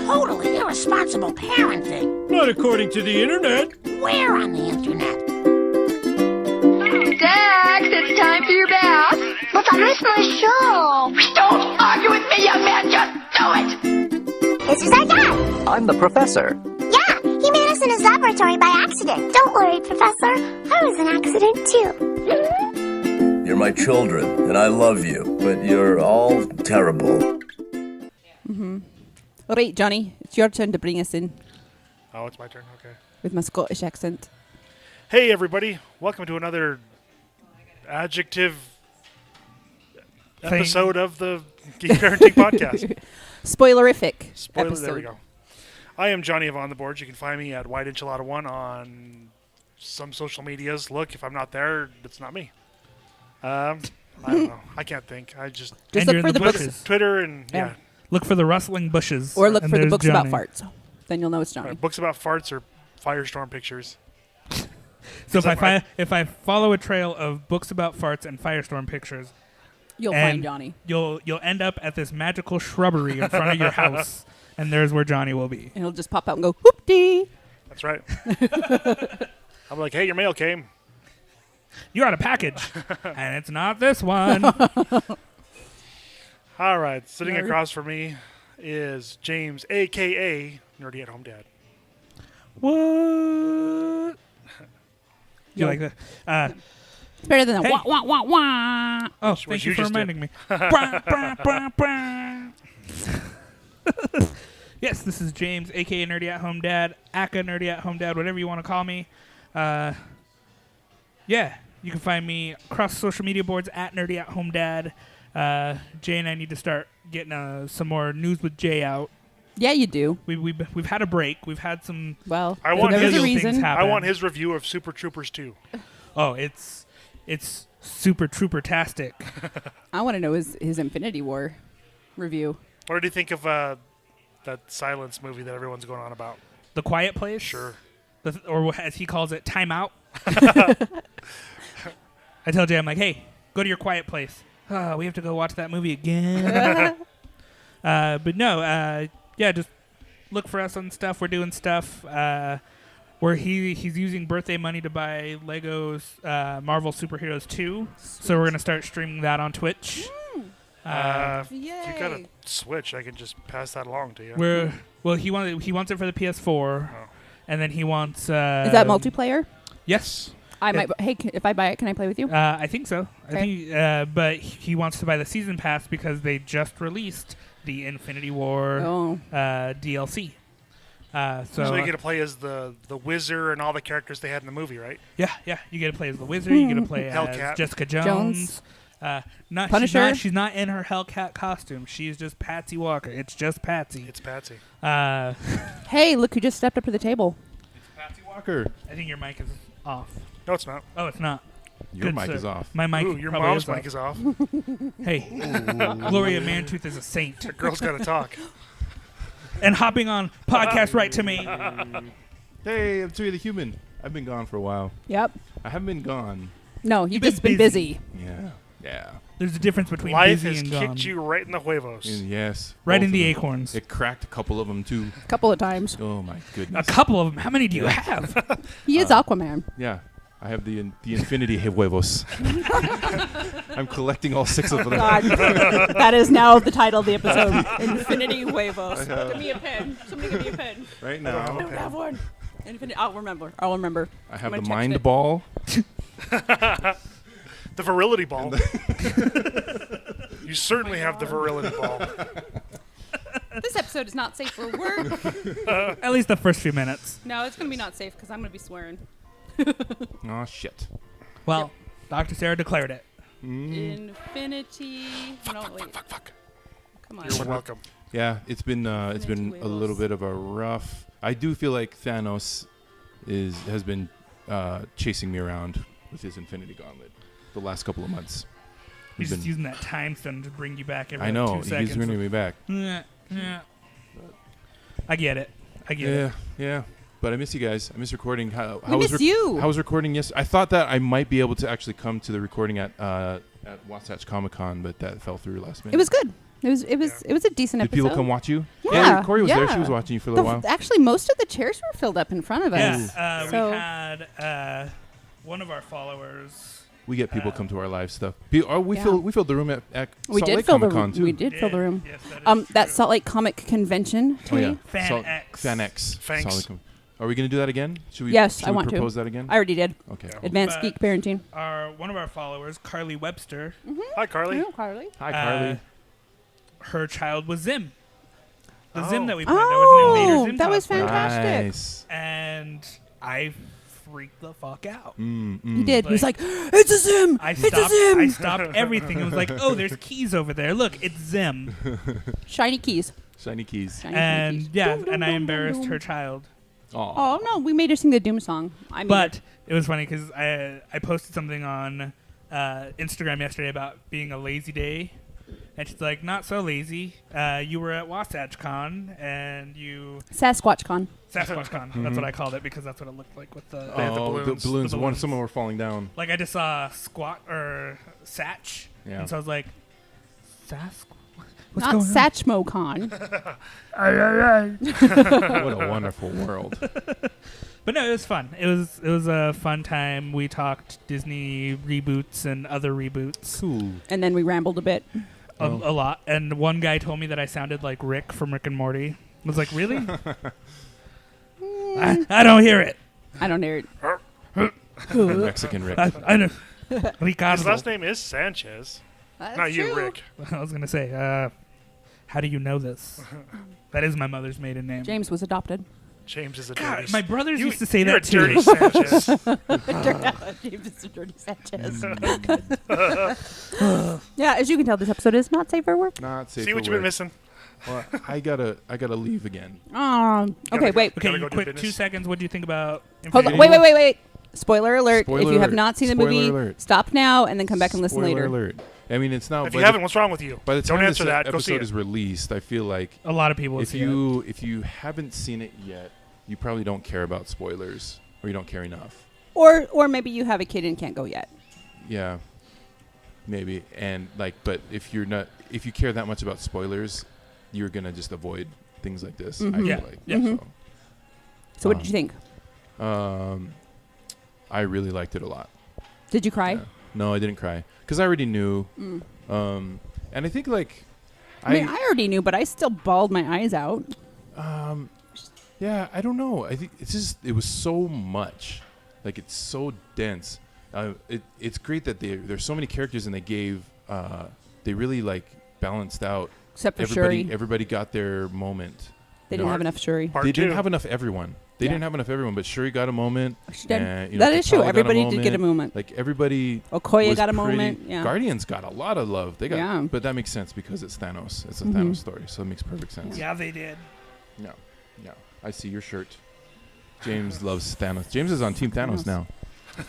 totally irresponsible parenting. Not according to the internet. Where on the internet? Dax, it's time for your bath. But I missed my show. Don't argue with me, young man. Just do it. This is our dad. I'm the professor. Yeah, he made us in his laboratory by accident. Don't worry, Professor. I was an accident, too. You're my children, and I love you, but you're all terrible. All right, Johnny, it's your turn to bring us in Oh, it's my turn. Okay. with my Scottish accent. Hey, everybody. Welcome to another adjective episode of the Geek Parenting Podcast. Spoilerific Spoiler, episode. there we go. I am Johnny of On the Boards. You can find me at White Enchilada 1 on some social medias. Look, if I'm not there, it's not me. I don't know. I can't think. I just Just And look you're for in the the books. bushes. Twitter and Yeah. Look for the rustling bushes. Or look and for the there's books Johnny. about farts. Then you'll know it's Johnny. books about farts or firestorm pictures. So if I follow a trail of books about farts and firestorm pictures, You'll and find Johnny. You'll end up at this magical shrubbery in front of your house, and there's where Johnny will be. And he'll just pop out and go, whoop-dee. That's right. I'm like, hey, your mail came. You got a package, and it's not this one. All right. Sitting Nerd. across from me is James, a.k.a. Nerdy at Home Dad. What? You like that? It's better than the Hey. wah, wah, wah, wah. Oh, Which thank you you for just did. reminding me. Brah, brah, brah, brah. Yes, this is James, a.k.a. Nerdy at Home Dad, aka Nerdy at Home Dad, whatever you want to call me. Yeah, you can find me across social media boards at Nerdy at Home Dad. Jay and I need to start getting some more news with Jay out. Yeah, you do. We've had a break. We've had some Well, I want there's a his- things reason. happen. I want his review of Super Troopers 2. Oh, it's super trooper-tastic. I want to know his Infinity War review. What did you think of that Silence movie that everyone's going on about? The Quiet Place? Sure. Or as he calls it, Time Out. I tell Jay, I'm like, hey, go to your quiet place. We have to go watch that movie again. But no, yeah, just look for us on stuff. We're doing stuff where he's using birthday money to buy Legos Marvel Superheroes 2. So we're going to start streaming that on Twitch. If you got a Switch, I can just pass that along to you. He wants it for the PS4, and then he wants... Is that multiplayer? Yes. I might. Hey, if I buy it, can I play with you? I think so. Okay. I think, but he wants to buy the season pass because they just released the Infinity War DLC. So you get to play as the Wizard and all the characters they had in the movie, right? Yeah, you get to play as the Wizard. You get to play as Hellcat. Jessica Jones. Punisher. She's not in her Hellcat costume. She's just Patsy Walker. It's just Patsy. It's Patsy. Hey, look who just stepped up to the table. Patsy Walker. I think your mic is off. No, it's not. Oh, it's not. Your Good, mic sir. is off. My mic. Ooh, your probably mom's mic is off. Hey, Gloria Mantooth is a saint. The girl's got to talk. And hopping on podcast right to me. Hey, I'm Tui the Human. I've been gone for a while. Yep. I haven't been gone. No, you've been just been busy. busy. Yeah. There's a difference between Life busy has and kicked gone. you right in the huevos. Yes. Right both in the of them. acorns. It cracked a couple of them, too. A couple of times. Oh, my A goodness. couple of them. How many do you have? He is Aquaman. Yeah. I have the Infinity Huevos. I'm collecting all 6 of them. God. That is now the title of the episode. Infinity Huevos. Give me a pen. Somebody give me a pen. Right I now, don't have one. I'll remember. I'll remember. I have I'm the gonna text Mind it. Ball. The virility ball. You certainly have the virility ball. This episode is not safe for work. At least the first few minutes. No, it's going to be not safe because I'm going to be swearing. Oh, shit. Well, Dr. Sarah declared it. Infinity. Fuck. Come on. You're welcome. Yeah, it's been a Infinity little Huevos. bit of a rough. I do feel like Thanos has been chasing me around with his Infinity Gauntlet the last couple of months. He's just using that time stone to bring you back every I know 2 seconds. he's bringing me back. Yeah. I get it. Yeah. But I miss you guys. I miss recording. How We miss you. How was recording? Yes, I thought that I might be able to actually come to the recording at Wasatch Comic Con, but that fell through last minute. It was good. It was a decent Did episode. people come watch you? Yeah, Yeah, Corey was there. yeah. She was watching you for a little while. Actually, most of the chairs were filled up in front of us. Yeah, So- we had one of our followers. We get people come to our live stuff. We filled the room at We Salt did Lake fill the Comic-Con room. too. We did fill the room. Yes, that is That true. Salt Lake Comic Convention. Oh yeah, Fan X. Fan X. Thanks. Salt Lake Com- Are we going to do that again? Should we? Yes, should I we want to. propose that again? I already did. Okay. Advanced But- Geek Parenting. One of our followers, Carly Webster, Hi, Carly. Carly. Hi, Carly. her child was Zim. The Oh. Zim that we played. There was an Invader Zim that was cosplay. fantastic. Nice. And I freaked the fuck out. He did. He was Like- like, "It's a Zim. I It's stopped. a Zim." I stopped everything. It was like, oh, there's keys over there. Look, it's Zim. Shiny keys. Shiny keys. Shiny And keys. yeah, Dum, dum, and I dum, embarrassed dum, her dum. child. Oh no, we made her sing the Doom song. I mean, But it was funny because I posted something on Instagram yesterday about being a lazy day. And she's like, not so lazy. You were at Wasatch Con and you... Sasquatch Con. Sasquatch Con. That's what I called it because that's what it looked like with the... They had the Oh, balloons. the balloons. The balloons. Some of them were falling down. Like I just saw Squat or Satch. Yeah. And so I was like, Sasquatch? What's Not going on? Satchmo Con. What a wonderful world. But no, it was fun. It was a fun time. We talked Disney reboots and other reboots Cool. And then we rambled a bit. a lot. And one guy told me that I sounded like Rick from Rick and Morty. I was like, really? I don't hear it. I don't hear it. Mexican Rick. I know. Ricardo. His last name is Sanchez. Not you, Rick. I was gonna say, how do you know this? That is my mother's maiden name. James was adopted. James is a God, dirty. my brothers you, used to say you're that a dirty too. Sanchez. James is a dirty Sanchez. Yeah, as you can tell, this episode is not safe for work. Not safe See what for you've been work. missing. Well, I gotta leave again. Okay, Gotta wait. go. Okay, Gotta do quick, business. 2 seconds. What do you think about? Hold on. Infinity Wait. Spoiler alert. Spoiler if you have alert. not seen the Spoiler movie, alert. stop now and then come back and listen Spoiler later. alert. I mean, it's not. If you haven't, what's wrong with you? by the time Don't answer this that. Go see episode it. is released, I feel like A lot of people if see you haven't seen it yet, you probably don't care about spoilers, or you don't care enough. Or maybe you have a kid and can't go yet. Yeah, maybe. And but if you care that much about spoilers, you're gonna just avoid things like this. I feel Yeah, like. yeah. So what did you think? So, I really liked it a lot. Did you cry? Yeah. No, I didn't cry because I already knew. And I think I mean, I already knew, but I still bawled my eyes out. Yeah, I don't know. I think it was so much. Like, it's so dense. It's great that there's so many characters and they really balanced out. Except for Shuri. Everybody got their moment. They didn't have enough Shuri. Part They two. didn't have enough everyone. But Shuri got a moment. She did. And, That is true. T'Challa got Everybody did get a moment. Like, everybody Okoye was got a pretty- moment. Yeah. Guardians got a lot of love. They got, Yeah. but that makes sense because it's Thanos. It's a Thanos story, so it makes perfect sense. Yeah, they did. No. I see your shirt. James loves Thanos. James is on Team Thanos now.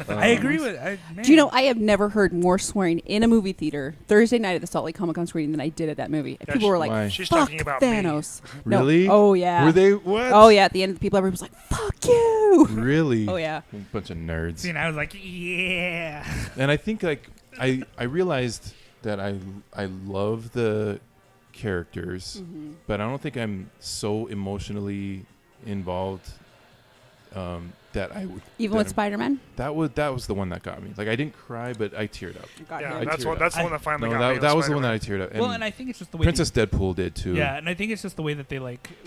I agree with. Do you know, I have never heard more swearing in a movie theater Thursday night at the Salt Lake Comic Con screening than I did at that movie. And Yeah, people were like, Why? She's fuck talking about me. Thanos. No. Really? Oh, yeah. Were they what? Oh, yeah. At the end, everybody was like, fuck you. Really? Oh, yeah. Bunch of nerds. See, and I was like, yeah. And I think I realized that I love the characters, but I don't think I'm so emotionally involved that I would. Even with Spider-Man? That was the one that got me. Like, I didn't cry, but I teared up. Yeah, I that's teared up. that's the one that finally No, got me. that was the one that I teared up. Well, and I think it's just the way. Princess Deadpool did too. Yeah, and I think it's just the way that they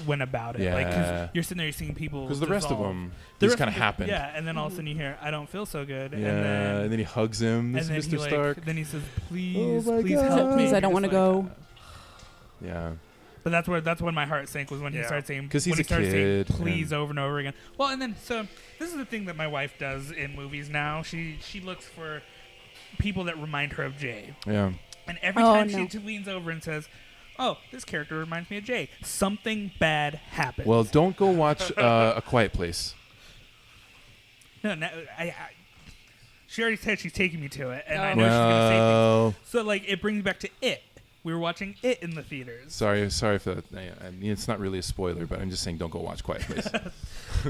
went about it. Like, 'cause Yeah. you're sitting there, you're seeing people. Because the rest of dissolve. them The just rest kind of of it- happened. Yeah, and then all of a sudden you hear, "I don't feel so good," Yeah, and then he hugs him, and then Mr. he, Stark. then he says, "Please, Oh my please God. help me." Please, I And don't you're want to just like, go. Yeah. But that's when my heart sank was when he Yeah. started saying 'Cause he's when he a started saying kid, please and- over and over again. Well, and then so this is the thing that my wife does in movies now. She looks for people that remind her of Jay, Yeah. and every Oh, time no. she leans over and says, "Oh, this character reminds me of Jay," something bad happens. Well, don't go watch A Quiet Place. no, she already said she's taking me to it, and I Oh. know she's gonna say Well, things. So like it brings me back to It. We were watching It in the theaters. sorry for that. I mean, it's not really a spoiler, but I'm just saying don't go watch Quiet Place.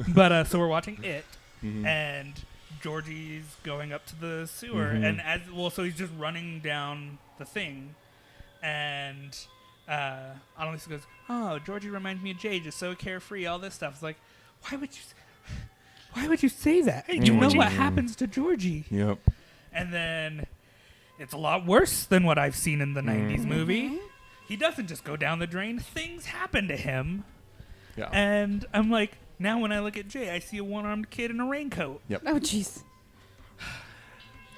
But so we're watching It, Mhm. and Georgie's going up to the sewer, Mhm. and so he's just running down the thing, and Annalisa goes, "Oh, Georgie reminds me of Jay, just so carefree, all this stuff." It's like, why would you say that? Hey, You know Georgie. what happens to Georgie. Yep. And then it's a lot worse than what I've seen in the 90s movie. He doesn't just go down the drain. Things happen to him. Yeah. And I'm like, now when I look at Jay, I see a one-armed kid in a raincoat. Yep. Oh, jeez.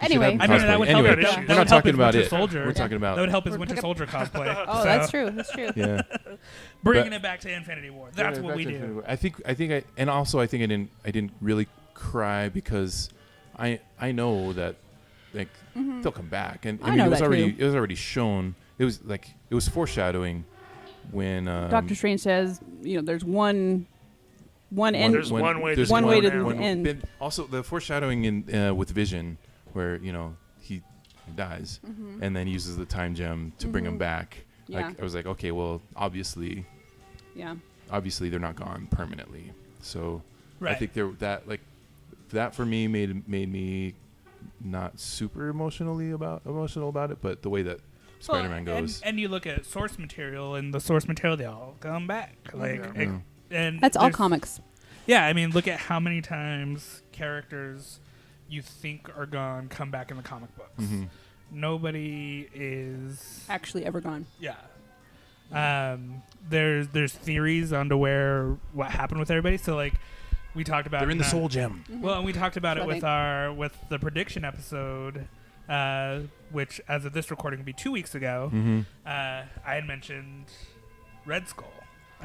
You should Anyway. have I mean, that would help. Anyway, That we're would not help talking his about Winter it. Soldier. We're talking about That would help his We're Winter talking- Soldier cosplay. Oh, So, that's true. That's true. yeah. Bringing But- it back to Infinity War. That's what Back we to do. Infinity War. I think I didn't really cry because I know that like they'll come back, and I mean know it was that already too. it was already shown. It was foreshadowing when Doctor Strange says, there's one end. There's one way to there's one way to down. the end. but also the foreshadowing in with Vision, where he dies and then uses the time gem to bring him back. Yeah. Like I was like, okay, well, obviously Yeah. they're not gone permanently. So I Right. think that for me made me not super emotional about it, but the way that Spider-Man Well, goes. And you look at source material, and the source material, they all come back. And That's all there's- comics. Yeah, I mean, look at how many times characters you think are gone come back in the comic books. Mhm. Nobody is. Actually ever gone. Yeah. There's theories onto what happened with everybody. So like we talked about They're in the uh, Soul Gem. Well, and we talked about So it I with the prediction episode, which as of this recording would be 2 weeks ago. Mm-hmm. I had mentioned Red Skull.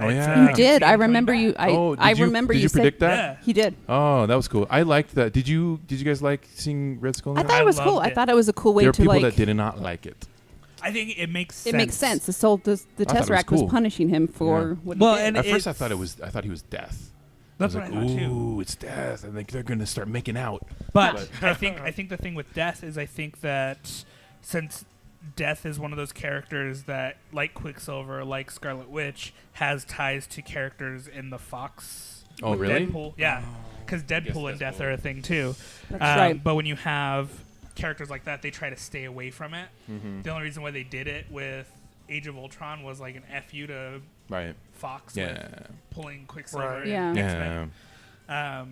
Oh, I had yeah. said You I could did. see I him coming remember back. you. Did you said predict that? Yeah. He did. Oh, that was cool. I liked that. Did you guys like seeing Red Skull? I now? thought it was cool. loved I it. thought it was a cool way there are to people like. that did not like it. I think it makes sense. It makes sense. The thought it was Tesseract was cool. punishing him for Yeah. what Well, he did. and At first, I it's- thought he was Death. That's I what was I like, thought too. ooh, it's Death. I think they're gonna start making out. But I think the thing with Death is I think that since Death is one of those characters that, like Quicksilver, like Scarlet Witch, has ties to characters in the Fox. Oh, with really? Deadpool, yeah, because Deadpool and that's Death are a thing too. That's right. But when you have characters like that, they try to stay away from it. Mm-hmm. The only reason why they did it with Age of Ultron was like an FU to Right. Fox Yeah. with pulling Quicksilver. Right. in Yeah. X-Men. Yeah.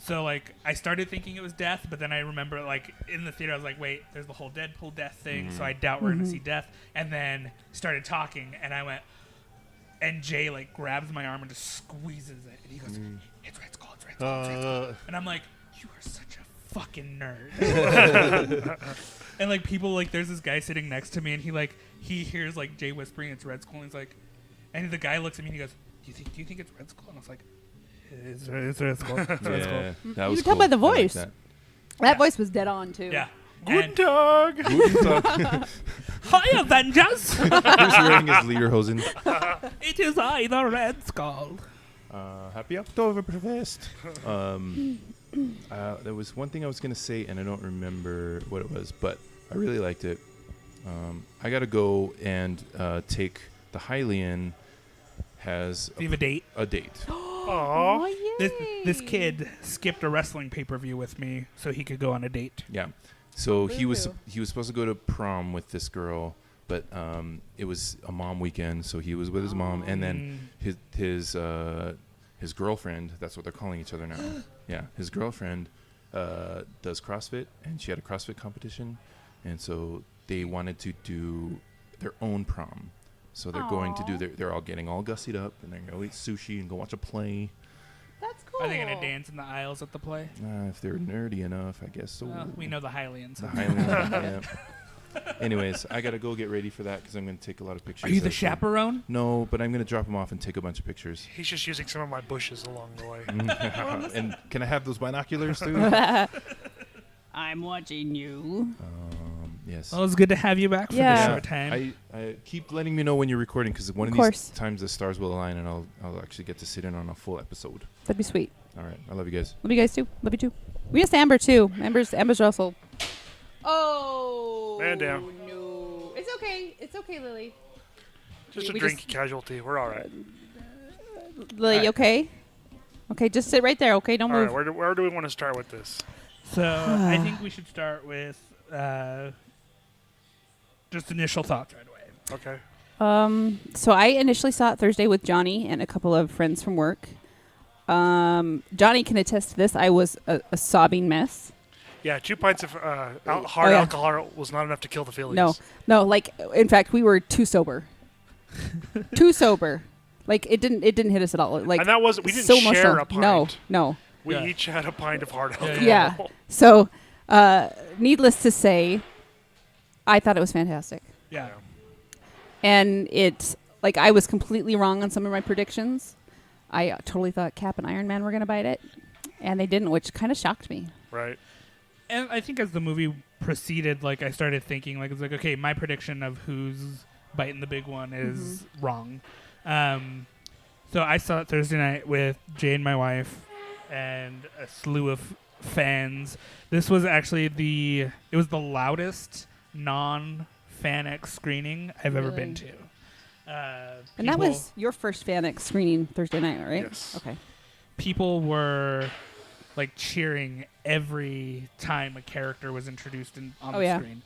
So like I started thinking it was Death, but then I remember like in the theater I was like, wait, there's the whole Deadpool Death thing, so I doubt we're gonna see Death. And then started talking, and I went, and Jay like grabs my arm and just squeezes it, and he goes, "It's Red Skull, it's Red Skull, it's Red Skull." And I'm like, you are such a fucking nerd. And like people like there's this guy sitting next to me, and he hears like Jay whispering it's Red Skull, and he's like, and the guy looks at me and he goes, do you think it's Red Skull? And I was like, it's Red Skull. It's Red Skull. Yeah. That You was could tell by the cool. I liked voice. that. That voice was dead on too. Yeah. Good And, dog. hi Avengers! Who's wearing his lederhosen? It is I, the Red Skull. Happy Oktoberfest. There was one thing I was going to say, and I don't remember what it was, but I really liked it. I got to go and take the Hylian has Do you have a date? a date. Aw. Oh, yay. This kid skipped a wrestling pay-per-view with me so he could go on a date. Yeah. So he was Woo. supposed to go to prom with this girl, but it was a mom weekend, so he was with his mom, and then his girlfriend. That's what they're calling each other now. Yeah, his girlfriend does CrossFit, and she had a CrossFit competition, and so they wanted to do their own prom. So they're going to do they're all getting all gussied up, and they're going to eat sushi and go watch a play. That's cool. Are they going to dance in the aisles at the play? If they're nerdy enough, I guess so. Well, we know the Hylians. The Highland, yeah. Anyways, I gotta go get ready for that because I'm gonna take a lot of pictures. Are you the of them. chaperone? No, but I'm gonna drop them off and take a bunch of pictures. He's just using some of my bushes along the way. And can I have those binoculars too? I'm watching you. Yes. Well, it's good to have you back for Yeah. this short time. I keep letting me know when you're recording because one of course. these times the stars will align and I'll actually get to sit in on a full episode. That'd be sweet. All right, I love you guys. Love you guys too. Love you too. We missed Amber too. Amber's Russell. Oh. Man down. No. It's okay. It's okay, Lily. Just a We drink casualty. We're all right. Lily, Alright. okay? Okay, just sit right there, okay? Don't All move. right, where do we want to start with this? So I think we should start with just initial thoughts right away. Okay. So I initially saw it Thursday with Johnny and a couple of friends from work. Johnny can attest to this. I was a sobbing mess. Yeah, 2 pints of hard yeah. alcohol was not enough to kill the feelings. No. Like, in fact, we were too sober. Too sober. Like, it didn't hit us at all. Like, and that was we didn't so share emotional. a pint. No. We each had a pint of hard alcohol. Yeah. So, needless to say, I thought it was fantastic. Yeah. And it's like I was completely wrong on some of my predictions. I totally thought Cap and Iron Man were going to bite it, and they didn't, which kind of shocked me. Right. And I think as the movie proceeded, like I started thinking, like it's like, okay, my prediction of who's biting the big one is wrong. So I saw it Thursday night with Jay and my wife, and a slew of fans. This was actually the loudest non-FanX screening I've ever been to. And that was your first FanX screening Thursday night, right? Yes. Okay. People were like cheering every time a character was introduced on the screen,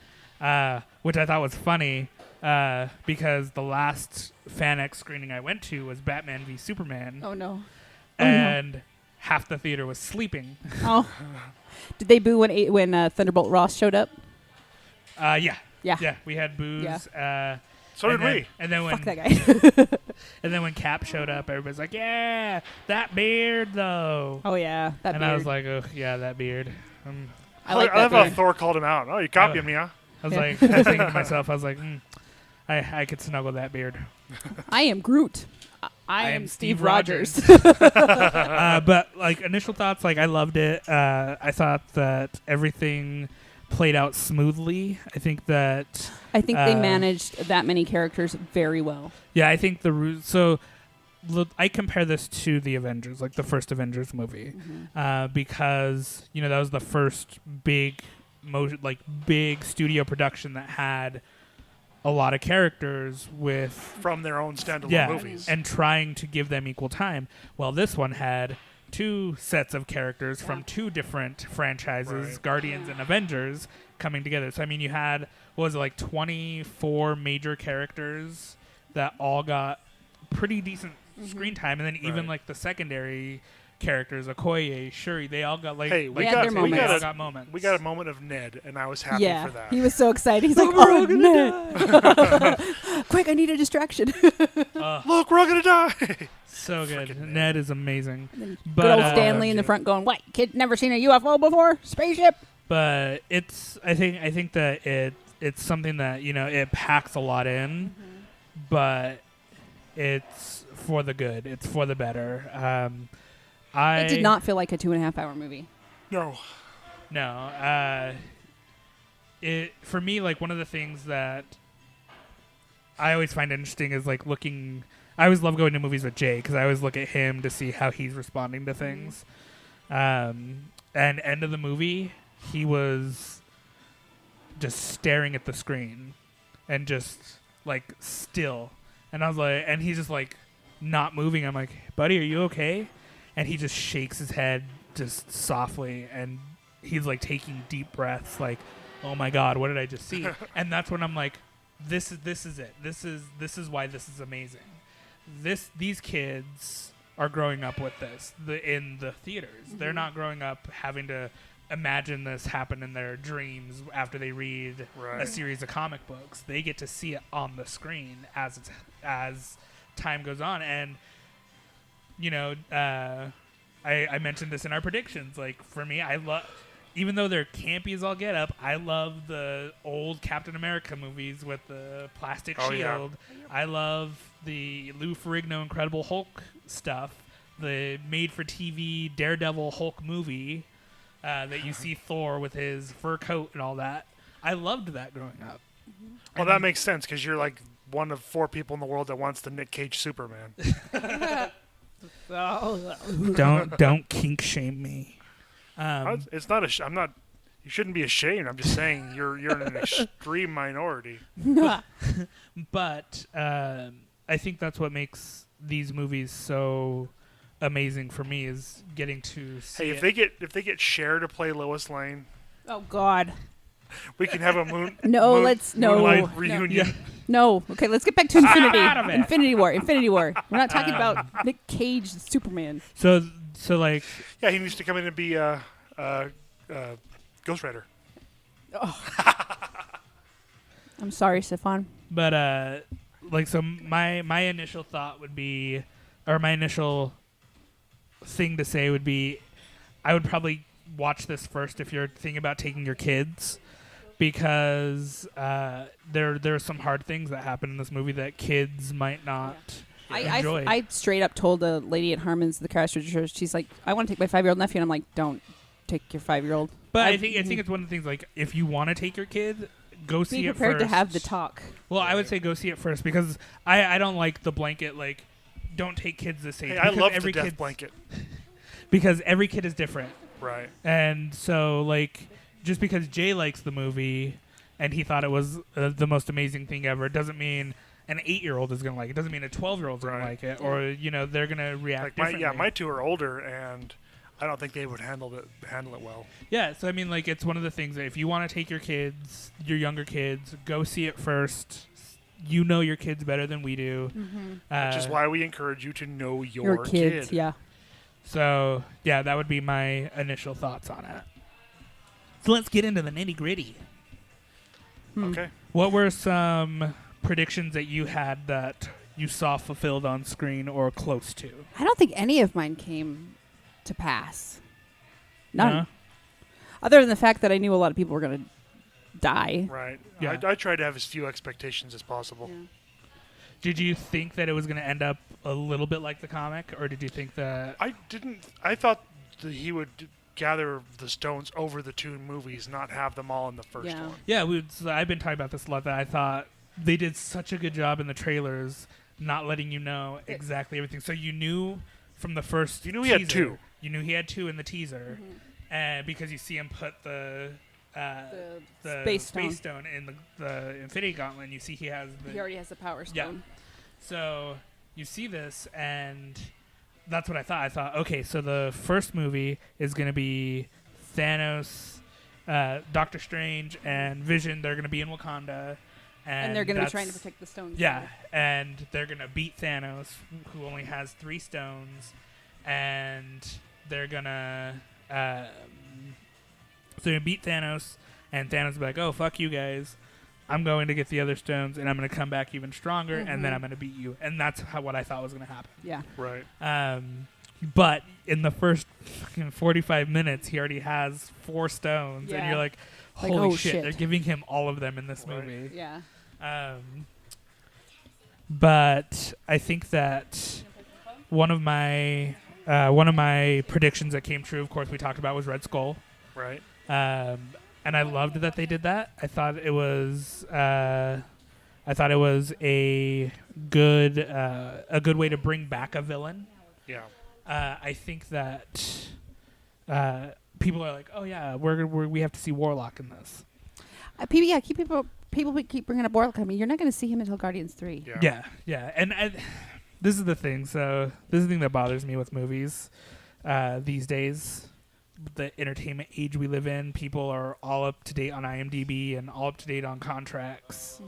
which I thought was funny because the last FanX screening I went to was Batman v Superman. Oh no! And half the theater was sleeping. Oh, did they boo when Thunderbolt Ross showed up? Yeah. Yeah. We had boos. Yeah. So did we. And then when Fuck that guy. and then when Cap showed up, everybody's like, "Yeah, that beard though." Oh yeah, that and beard. I was like, "Oh yeah, that beard." I like love that how beard. Thor called him out. Oh, you copied me, huh? I was like, I was thinking to myself, I was like, I could snuggle that beard. I am Groot. I am Steve Rogers. But like initial thoughts, like I loved it. I thought that everything played out smoothly. I think they managed that many characters very well. Yeah, I think I compare this to the Avengers, like the first Avengers movie, because that was the first big studio production that had a lot of characters from their own standalone movies, and trying to give them equal time. Well, this one had 2 sets of characters from 2 different franchises, Guardians and Avengers, coming together. So I mean, you had 24 major characters that all got pretty decent screen time, and then even like the secondary characters, Okoye, Shuri, they all got we got moments. We got a moment of Ned, and I was happy for that. He was so excited. He's like, "Oh, Ned! Quick, I need a distraction." Look, we're all gonna die. So good. Ned is amazing. But good old Stanley in the front going, "What? Kid never seen a UFO before? Spaceship?" But I think that it's something that it packs a lot in, but it's for the good. It's for the better. It did not feel like a 2.5-hour movie. No. For me, like one of the things that I always find interesting is like looking. I always love going to movies with Jay because I always look at him to see how he's responding to things. And end of the movie, he was just staring at the screen and just like still. And I was like, and he's just like not moving. I'm like, buddy, are you okay? And he just shakes his head just softly, and he's like taking deep breaths, like, "Oh my God, what did I just see?" And that's when I'm like, "This is it. This is why this is amazing. These kids are growing up with this in the theaters. They're not growing up having to imagine this happen in their dreams after they read a series of comic books. They get to see it on the screen as time goes on." And I mentioned this in our predictions. Like for me, I love, even though they're campy as all get up, I love the old Captain America movies with the plastic shield. Yeah. I love the Lou Ferrigno Incredible Hulk stuff, the made-for-TV Daredevil Hulk movie that you see Thor with his fur coat and all that. I loved that growing up. Well, that makes sense because you're like one of 4 people in the world that wants the Nick Cage Superman. Don't kink shame me. It's not I'm not. You shouldn't be ashamed. I'm just saying you're an extreme minority. But I think that's what makes these movies so amazing for me is getting to see. Hey, if they get Cher to play Lois Lane. Oh God. We can have a Moonlight reunion. No. Okay, let's get back to Infinity. Out of it. Infinity War. We're not talking about Nick Cage, Superman. So like, Yeah, he needs to come in and be Ghost Rider. I'm sorry, Stefan. but like, so my initial thought would be, or my initial thing to say would be, I would probably watch this first if you're thinking about taking your kids, because there are some hard things that happen in this movie that kids might not enjoy. I straight up told a lady at Harmon's, the cash register, she's like, I want to take my 5-year-old nephew, and I'm like, don't take your 5-year-old. But I think it's one of the things, like, if you want to take your kid, go see it first. Be prepared to have the talk. Well, I would say go see it first, because I don't like the blanket, like, don't take kids this age. Hey, I love the death blanket. Because every kid is different. Right. And so, like, just because Jay likes the movie and he thought it was the most amazing thing ever, doesn't mean an 8-year-old is going to like it. Doesn't mean a 12-year-old is going to like it. Or, they're going to react differently. My two are older, and I don't think they would handle it well. Yeah, so I mean, like, it's one of the things that if you want to take your kids, your younger kids, go see it first. You know your kids better than we do. Mm-hmm. Which is why we encourage you to know your kids. kid. Yeah. So, yeah, that would be my initial thoughts on it. So let's get into the nitty-gritty. Okay. What were some predictions that you had that you saw fulfilled on screen or close to? I don't think any of mine came to pass. None. No? Other than the fact that I knew a lot of people were going to die. Right. Yeah. I tried to have as few expectations as possible. Yeah. Did you think that it was going to end up a little bit like the comic, or did you think that... I didn't. I thought that he would gather the stones over the two movies, not have them all in the first one. Yeah, I've been talking about this a lot, that I thought they did such a good job in the trailers not letting you know exactly everything. So you knew from the first You knew he had two. You knew he had two in the teaser, and because you see him put the Space stone in the Infinity Gauntlet, and you see he already has the Power Stone. Yeah. So you see this, and that's what I thought. I thought, okay, so the first movie is going to be Thanos, Doctor Strange, and Vision. They're going to be in Wakanda. And they're going to be trying to protect the stones. Yeah, and they're going to beat Thanos, who only has 3 stones, and they're going to... So you beat Thanos, and Thanos will be like, oh, fuck you guys. I'm going to get the other stones, and I'm going to come back even stronger, and then I'm going to beat you. And that's what I thought was going to happen. Yeah. Right. But in the first fucking 45 minutes, he already has 4 stones, and you're like, holy shit, they're giving him all of them in this movie. Yeah. But I think that one of my predictions that came true, of course, we talked about, was Red Skull. Right. And I loved that they did that. I thought it was a good way to bring back a villain. Yeah. I think that people are like, oh yeah, we have to see Warlock in this. People keep bringing up Warlock. I mean, you're not going to see him until Guardians 3. Yeah. And this is the thing. So this is the thing that bothers me with movies these days. The entertainment age we live in, people are all up to date on IMDb and all up to date on contracts,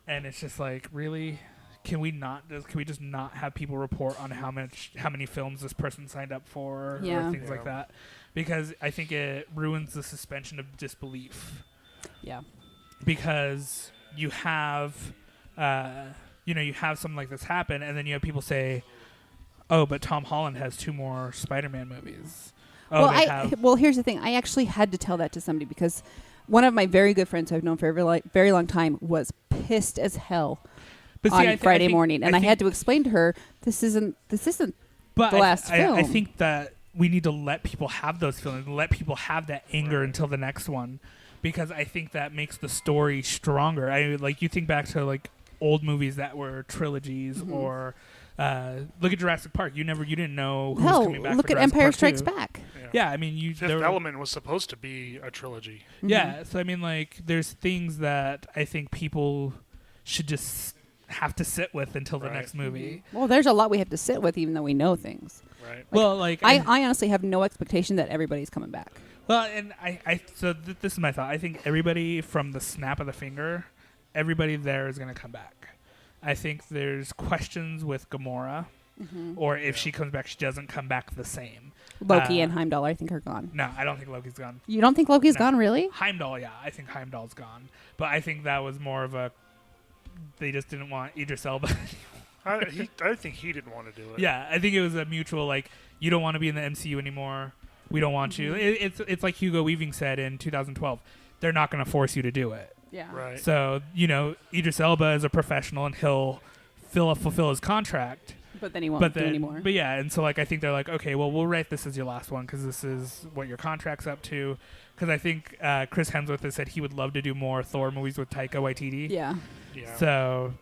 and it's just like, really, can we just not have people report on how many films this person signed up for, or things like that? Because I think it ruins the suspension of disbelief. Yeah, because you have something like this happen, and then you have people say, "Oh, but Tom Holland has 2 more Spider-Man movies." Well, here's the thing. I actually had to tell that to somebody because one of my very good friends I've known for a very long time was pissed as hell on Friday morning, and I had to explain to her this isn't the last film. I think that we need to let people have those feelings, let people have that anger until the next one, because I think that makes the story stronger. You think back to like old movies that were trilogies, or look at Jurassic Park. You didn't know who's coming back. Look for at Jurassic Empire Park Strikes 2. Back. Yeah, I mean, Fifth Element was supposed to be a trilogy. Yeah, so I mean, like, there's things that I think people should just have to sit with until the next movie. Well, there's a lot we have to sit with, even though we know things. Right. Well, I honestly have no expectation that everybody's coming back. Well, and this is my thought. I think everybody from the snap of the finger, everybody there is going to come back. I think there's questions with Gamora, or if she comes back, she doesn't come back the same. Loki and Heimdall, I think, are gone. No, I don't think Loki's gone. You don't think Loki's gone, really? Heimdall, yeah. I think Heimdall's gone. But I think that was more of a... They just didn't want Idris Elba. I think he didn't want to do it. Yeah, I think it was a mutual, like, you don't want to be in the MCU anymore. We don't want you. It's like Hugo Weaving said in 2012. They're not going to force you to do it. Yeah. Right. So, Idris Elba is a professional and he'll fulfill his contract. But then he won't do anymore. But yeah, and so, like, I think they're like, okay, well, we'll write this as your last one because this is what your contract's up to. Because I think Chris Hemsworth has said he would love to do more Thor movies with Taika Waititi. Yeah. So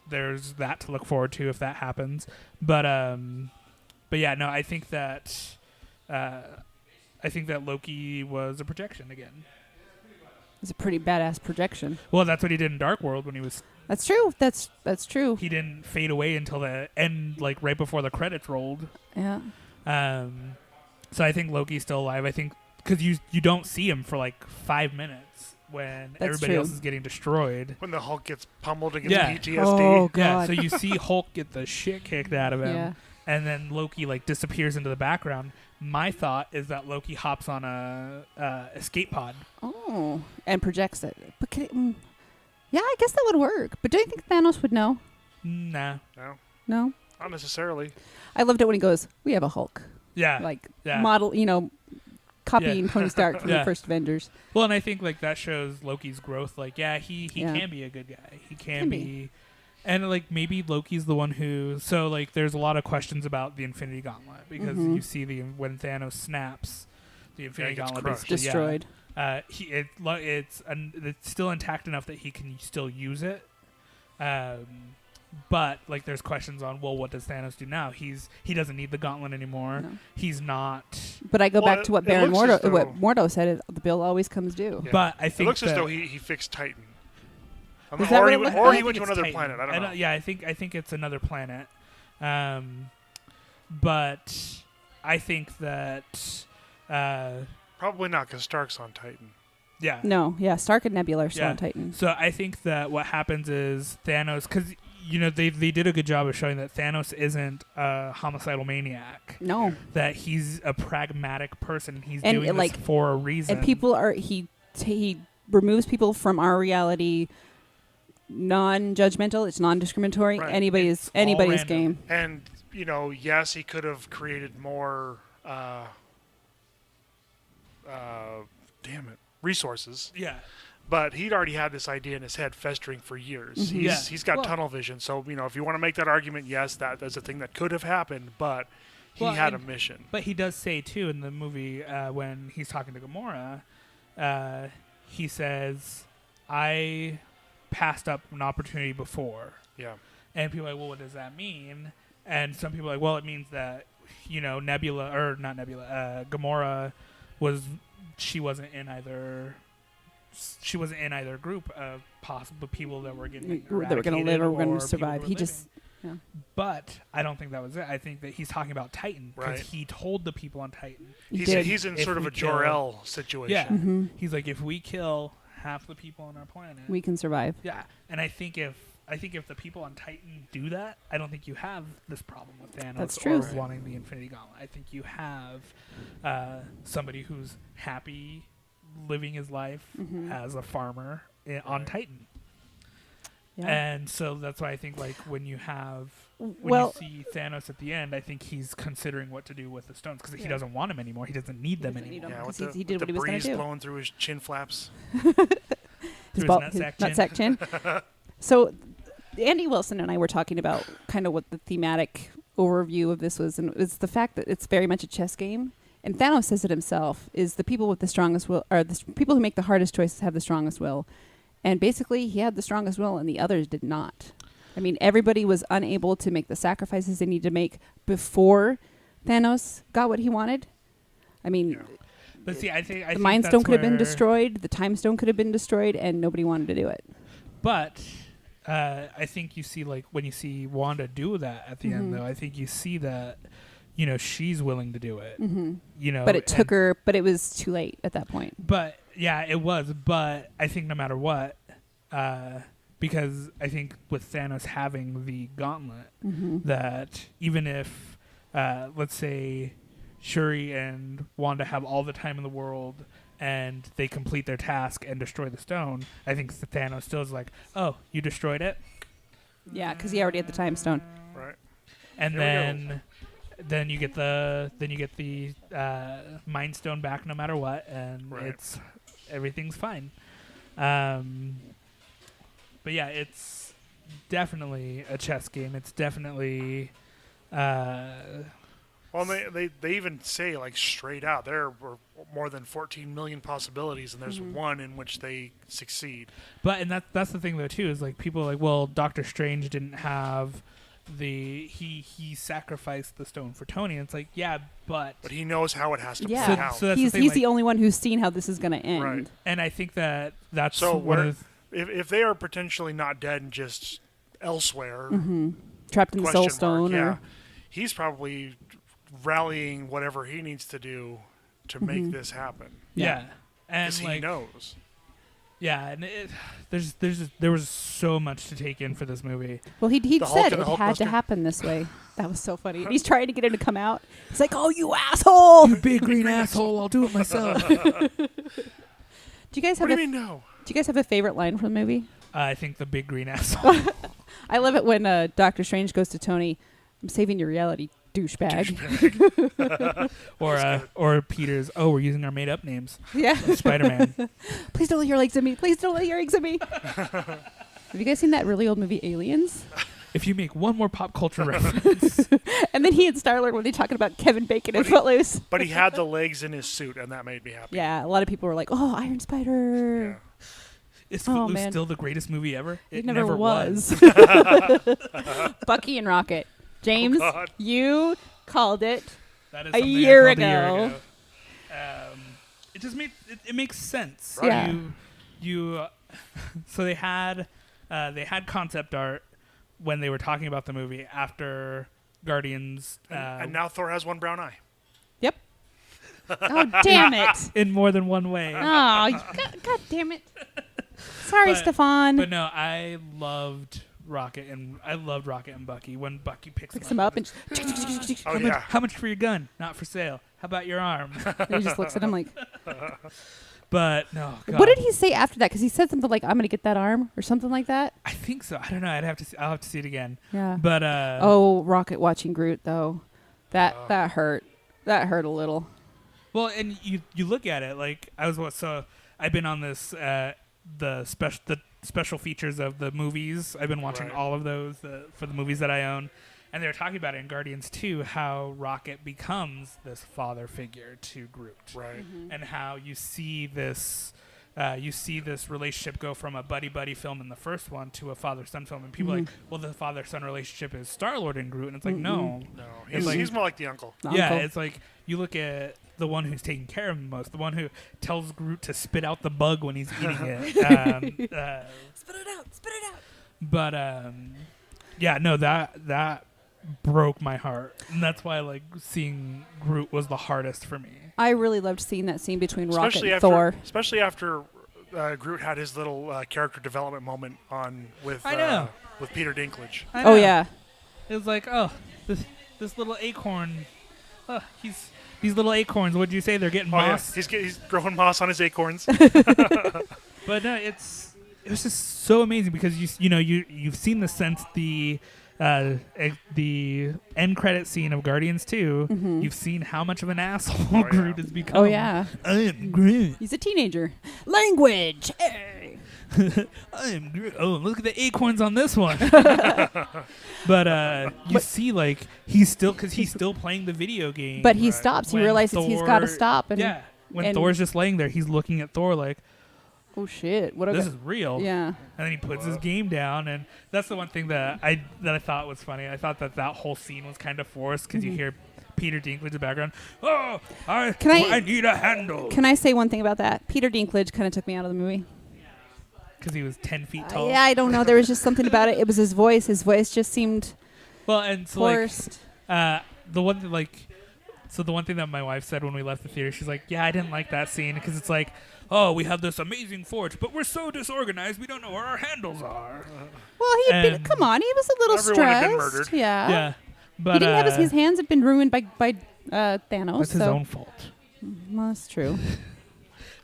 there's that to look forward to if that happens. But yeah, no, I think that Loki was a projection again. It's a pretty badass projection. Well, that's what he did in Dark World when he was... That's true. That's true. He didn't fade away until the end, like right before the credits rolled. Yeah. So I think Loki's still alive. I think because you don't see him for like 5 minutes when everybody else is getting destroyed. When the Hulk gets pummeled against PTSD. Oh, God. Yeah, so you see Hulk get the shit kicked out of him. Yeah. And then Loki like disappears into the background. My thought is that Loki hops on a escape pod. Oh, and projects it. But yeah, I guess that would work. But do you think Thanos would know? Nah. No? Not necessarily. I loved it when he goes, "We have a Hulk." Yeah. Like yeah. model, copying Tony Stark from the first Avengers. Well, and I think like that shows Loki's growth. Like, yeah, he can be a good guy. He can be. And like maybe Loki's the one who. So like, there's a lot of questions about the Infinity Gauntlet because you see when Thanos snaps, the Infinity Gauntlet is destroyed. It's still intact enough that he can still use it. But like, there's questions on what does Thanos do now? He doesn't need the gauntlet anymore. No. He's not. But I go back to what Baron Mordo said: the bill always comes due. Yeah. But I think it looks as though he fixed Titan. Or he went to another planet. I don't know. Yeah, I think it's another planet. But I think that probably not because Stark's on Titan. Yeah. No. Yeah. Stark and Nebula are still on Titan. So I think that what happens is Thanos, because they did a good job of showing that Thanos isn't a homicidal maniac. No. That he's a pragmatic person. He's doing this for a reason. And people are he removes people from our reality. Non-judgmental. It's non-discriminatory. Right. Anybody's game. And yes, he could have created more. Resources. Yeah. But he'd already had this idea in his head festering for years. He's got tunnel vision. So if you want to make that argument, yes, that's a thing that could have happened. But he had a mission. But he does say too in the movie when he's talking to Gamora, he says, "I passed up an opportunity before." Yeah. And people are like, well, what does that mean? And some people are like, well, it means that, Gamora she wasn't in either group of possible people that were getting that were going to live or were going to survive. But I don't think that was it. I think that he's talking about Titan because he told the people on Titan. He's in sort of a Jor-El situation. Yeah. He's like, if we kill half the people on our planet, we can survive. Yeah. And I think if the people on Titan do that, I don't think you have this problem with Thanos or wanting the Infinity Gauntlet. I think you have somebody who's happy living his life as a farmer on Titan. Yeah. And so that's why I think when you see Thanos at the end, I think he's considering what to do with the stones because he doesn't want them anymore. He doesn't need them anymore. Yeah, he did what he was going to do. The breeze blowing through his chin flaps. his nutsack chin. So Andy Wilson and I were talking about kind of what the thematic overview of this was, and it's the fact that it's very much a chess game. And Thanos says it himself, is the people with the strongest will, or the people who make the hardest choices have the strongest will. And basically, he had the strongest will, and the others did not. I mean, everybody was unable to make the sacrifices they needed to make before Thanos got what he wanted. I mean, but see, I think the Mind Stone could have been destroyed, the Time Stone could have been destroyed, and nobody wanted to do it. But I think you see, when you see Wanda do that at the end, though, I think you see that she's willing to do it. But it took her. But it was too late at that point. But yeah, it was. But I think no matter what, because I think with Thanos having the gauntlet, that even if, let's say, Shuri and Wanda have all the time in the world and they complete their task and destroy the stone, I think Thanos still is like, oh, you destroyed it? Yeah, because he already had the time stone. Right. And then you get the Mind Stone back no matter what, and everything's fine. But yeah, it's definitely a chess game. It's definitely. Well, they even say like straight out there were more than 14 million possibilities, and there's one in which they succeed. But that's the thing though too, is like people are like, well, Doctor Strange didn't have he sacrificed the stone for Tony. And it's like, yeah, but he knows how it has to play out. So that's he's the thing, the only one who's seen how this is going to end. Right. And I think that's so. If they are potentially not dead and just elsewhere, trapped in the Soul Stone, yeah, he's probably rallying whatever he needs to do to make this happen. Yeah, and because he knows. Yeah, and there was so much to take in for this movie. Well, he said it had to happen this way. That was so funny. And he's trying to get him to come out. He's like, "Oh, you asshole! You big green asshole! I'll do it myself." Do you guys have? What do you mean no? Do you guys have a favorite line from the movie? I think the big green asshole. I love it when Doctor Strange goes to Tony, "I'm saving your reality, douchebag." or Peter's, "Oh, we're using our made-up names." Yeah. Spider-Man. Please don't let your legs at me. Please don't let your eggs at me. Have you guys seen that really old movie, Aliens? If you make one more pop culture reference. And then he and Star-Lord were they talking about Kevin Bacon and Footloose. But he had the legs in his suit, and that made me happy. Yeah, a lot of people were like, "Oh, Iron Spider." Yeah. Is Footloose still the greatest movie ever? It never was. Bucky and Rocket. James, you called it a year ago. It just it makes sense. Right. Yeah. So they had concept art when they were talking about the movie after Guardians. And now Thor has one brown eye. Yep. Oh, damn it. In more than one way. Oh, God damn it. Sorry, Stefan. But no, I loved Rocket and Bucky when Bucky picks him up and how much for your gun? Not for sale. How about your arm? And he just looks at him like. But no. God. What did he say after that? Because he said something like, "I'm gonna get that arm" or something like that. I think so. I don't know. I'll have to see it again. Yeah. But Rocket watching Groot though, that hurt. That hurt a little. Well, and you look at it like I've been on this the special features of the movies. I've been watching all of those for the movies that I own. And they were talking about it in Guardians 2, how Rocket becomes this father figure to Groot. Right. And how you see this relationship go from a buddy-buddy film in the first one to a father-son film. And people are like, well, the father-son relationship is Star-Lord and Groot. And it's like, no. He's more like the uncle. Yeah, it's like you look at the one who's taking care of him most, the one who tells Groot to spit out the bug when he's eating it. Spit it out. But, yeah, no, that broke my heart. And that's why, seeing Groot was the hardest for me. I really loved seeing that scene between Rocket and Thor. Especially after Groot had his little character development moment with Peter Dinklage. Oh, yeah. It was like, oh, this little acorn, these little acorns, what'd you say? They're getting moss? Yeah. He's growing moss on his acorns. But no, it was just so amazing because you've seen the end credit scene of Guardians 2. Mm-hmm. You've seen how much of an asshole Groot has become. Oh yeah, I am Groot. He's a teenager. Language. Hey. I am Groot. Oh, look at the acorns on this one. But you see, he's still playing the video game. But he stops. He realizes he's got to stop. And when Thor's just laying there, he's looking at Thor like, oh shit! This is real. Yeah. And then he puts his game down, and that's the one thing that I thought was funny. I thought that whole scene was kind of forced because you hear Peter Dinklage in the background. Oh, I need a handle. Can I say one thing about that? Peter Dinklage kind of took me out of the movie. Because he was 10 feet tall. Yeah, I don't know. There was just something about it. It was his voice. His voice just seemed and so forced. the one thing, like, so the one thing that my wife said when we left the theater, she's like, "Yeah, I didn't like that scene because it's like, oh, we have this amazing forge, but we're so disorganized, we don't know where our handles are." Well, come on, he was a little Everyone had stressed. been murdered. Yeah. Yeah, but He didn't have his hands had been ruined by Thanos. That's his so. own fault. Well, that's true.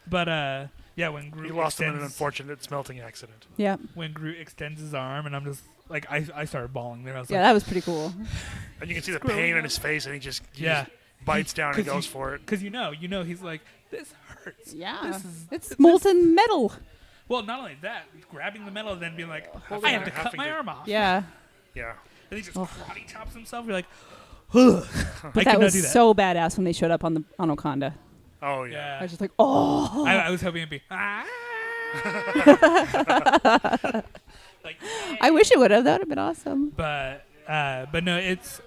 But yeah, when Groot He lost him in an extends- unfortunate smelting accident. Yeah. when Groot extends his arm, and I'm just like, I started bawling there. I was Yeah, like, that was pretty cool. And you can see the pain in his face, and he just yeah, bites down and 'Cause goes for it. because you know, he's like, this hurts. Yeah. This It's molten metal. Well, not only that, grabbing the metal, and then being like, Holding I have it, to cut having my to- arm off. Yeah. Yeah. And he just Ugh. karate chops himself. You're like, ugh. But that was so badass when they showed up on Wakanda. Oh, yeah. I was just like, oh. I was hoping it'd be. Like, I wish it would have. That would have been awesome. but no, it's.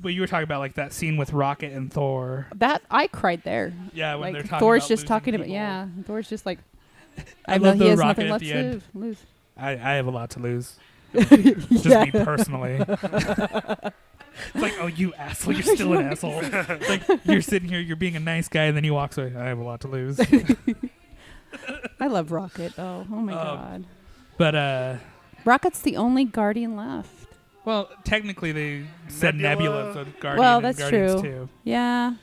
But you were talking about like that scene with Rocket and Thor. That I cried there. Yeah, when Like they're talking Thor's about just losing talking about people. yeah. Thor's just like I know love he the has Rocket nothing at left the to end. lose. I have a lot to lose. Just Yeah. me personally. It's like, oh, you asshole, you're still an asshole. It's like you're sitting here, you're being a nice guy, and then he walks away. I have a lot to lose. I love Rocket though. Oh my god. But Rocket's the only Guardian left. well, technically they said Nebula. Nebula's a Guardian. Well, and that's Guardians true. Too. Yeah.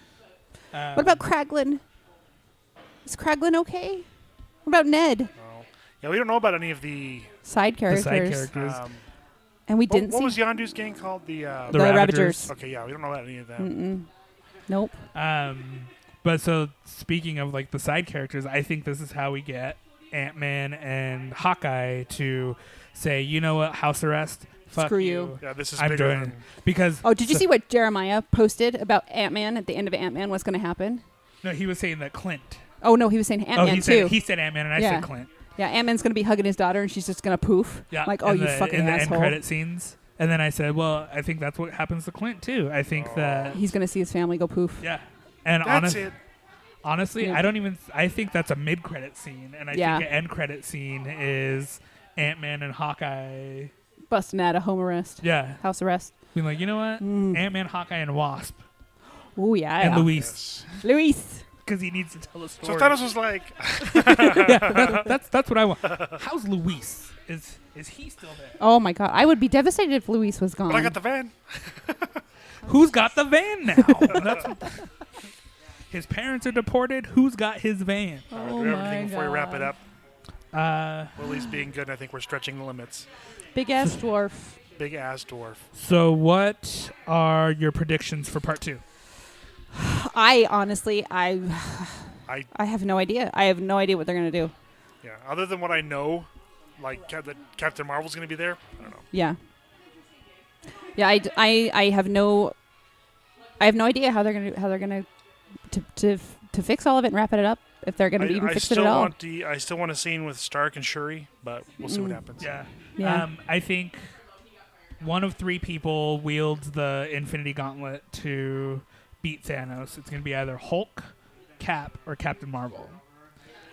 What about Kraglin? Is Kraglin okay? What about Ned? Oh. Yeah, we don't know about any of the... Side the characters. side characters? And we What, didn't what see was Yondu's gang called? The the Ravagers. Okay, yeah, we don't know about any of them. Nope. But so speaking of like the side characters, I think this is how we get Ant-Man and Hawkeye to say, you know what, house arrest, fuck Screw you. Yeah, this is I'm bigger doing than... it because. Oh, did you see what Jeremiah posted about Ant-Man at the end of Ant-Man? What's going to happen? No, he was saying that Clint. Oh no, he was saying Ant-Man too. He said Ant-Man, and I Yeah. said Clint. Yeah, Ant-Man's going to be hugging his daughter, and she's just going to poof. Yeah, Like, oh, in you the, fucking in the asshole. end credit scenes. And then I said, well, I think that's what happens to Clint too. I think that He's going to see his family go poof. yeah, and That's it. honestly, Yeah. I think that's a mid-credit scene, and I Yeah. think an end-credit scene is Ant-Man and Hawkeye. Busting out of home arrest. Yeah, House arrest. being like, you know what, Mm. Ant-Man, Hawkeye, and Wasp, Oh, yeah. and Luis, Luis. because he needs to tell a So story. Thanos was like... That's what I want. How's Luis? Is he still there? Oh, my God. I would be devastated if Luis was gone. But I got the van. Who's got the van now? That's what, his parents are deported. Who's got his van? Oh, Do my everything before we wrap it God. up. Willie's being good, and I think we're stretching the limits. Big-ass dwarf. Big ass dwarf. So, what are your predictions for part 2? I honestly, I I have no idea. I have no idea what they're going to do. Yeah. Other than what I know, like that Captain Marvel's going to be there. I don't know. Yeah. Yeah, I have no idea how they're gonna to fix all of it and wrap it up, if they're gonna even fix it at all. I still want a scene with Stark and Shuri, but we'll see what happens. Yeah. Yeah. I think one of 3 people wields the Infinity Gauntlet to beat Thanos. It's going to be either Hulk, Cap, or Captain Marvel.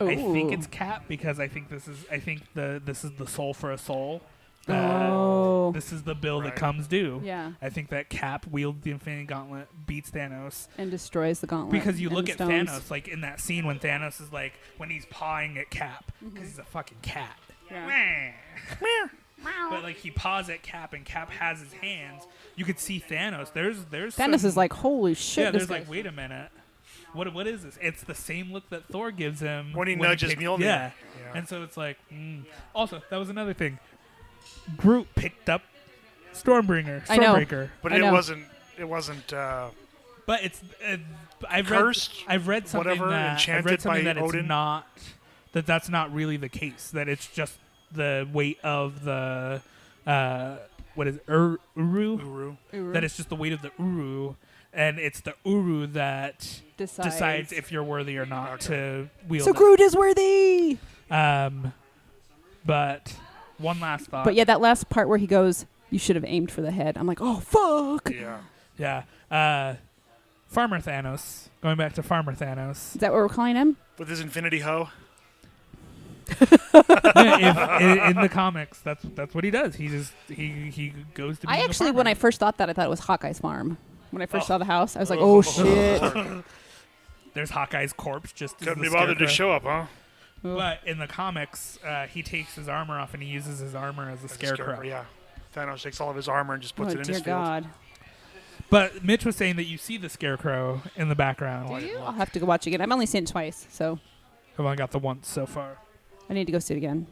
I think Ooh. it's Cap because I think this is the soul for a soul. Oh. This is the bill that Right. comes due. Yeah. I think that Cap wields the Infinity Gauntlet, beats Thanos. And destroys the gauntlet. Because you and look the at stones. Thanos, like in that scene when Thanos is like, when he's pawing at Cap, because he's a fucking cat. Yeah. But like he paws at Cap and Cap has his hands. You could see Thanos. There's Thanos some- is like, holy shit. yeah. this There's like, guy's- wait a minute, what is this? It's the same look that Thor gives him When he nudges picks- Mjolnir. Yeah. Yeah. And so it's like, also that was another thing. Groot picked up Stormbreaker. I know. But I it know. wasn't. But it's I've Cursed, read something whatever, that enchanted by that it's Odin? not that's not really the case. That it's just the weight of the what is it, Uru? Uru. That it's just the weight of the Uru, and it's the Uru that decides if you're worthy or not to wield So it. Groot is worthy. But one last thought. But yeah, that last part where he goes, "You should have aimed for the head." I'm like, oh fuck. Yeah. Yeah. Farmer Thanos. Going back to Farmer Thanos. Is that what we're calling him? With his Infinity Hoe. In the comics, that's what he does. He goes to. I being a actually, when I farmer. first thought that, I thought it was Hawkeye's farm. when I first saw the house. I was like, oh, shit. There's Hawkeye's corpse just Couldn't as be the bothered to Scarecrow. show up, huh? But in the comics, he takes his armor off and he uses his armor as a scarecrow. Yeah. Thanos takes all of his armor and just puts it in dear his field. God. But Mitch was saying that you see the Scarecrow in the background. Do you? I'll have to go watch it again. I've only seen it twice, so I've only got the once so far. I need to go see it again.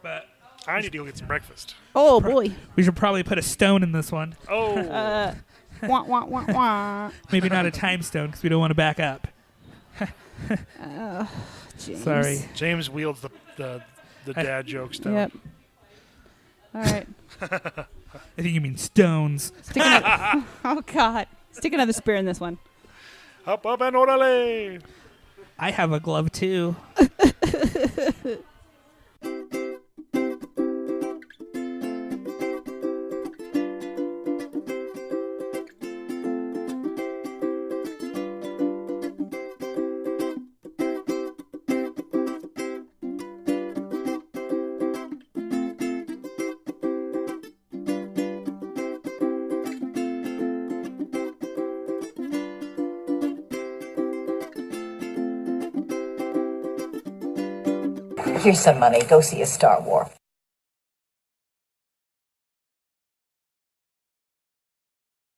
But I need to go get some breakfast. Oh, boy. we should probably put a stone in this one. Oh. Wah, wah, wah, wah. Maybe not a time stone because we don't want to back up. James. Sorry. James wields the dad joke stone. Yep. All right. I think you mean stones. Oh, God. Stick another spear in this one. Up, up, and orale. I have a glove too. Here's some money. Go see a Star Wars.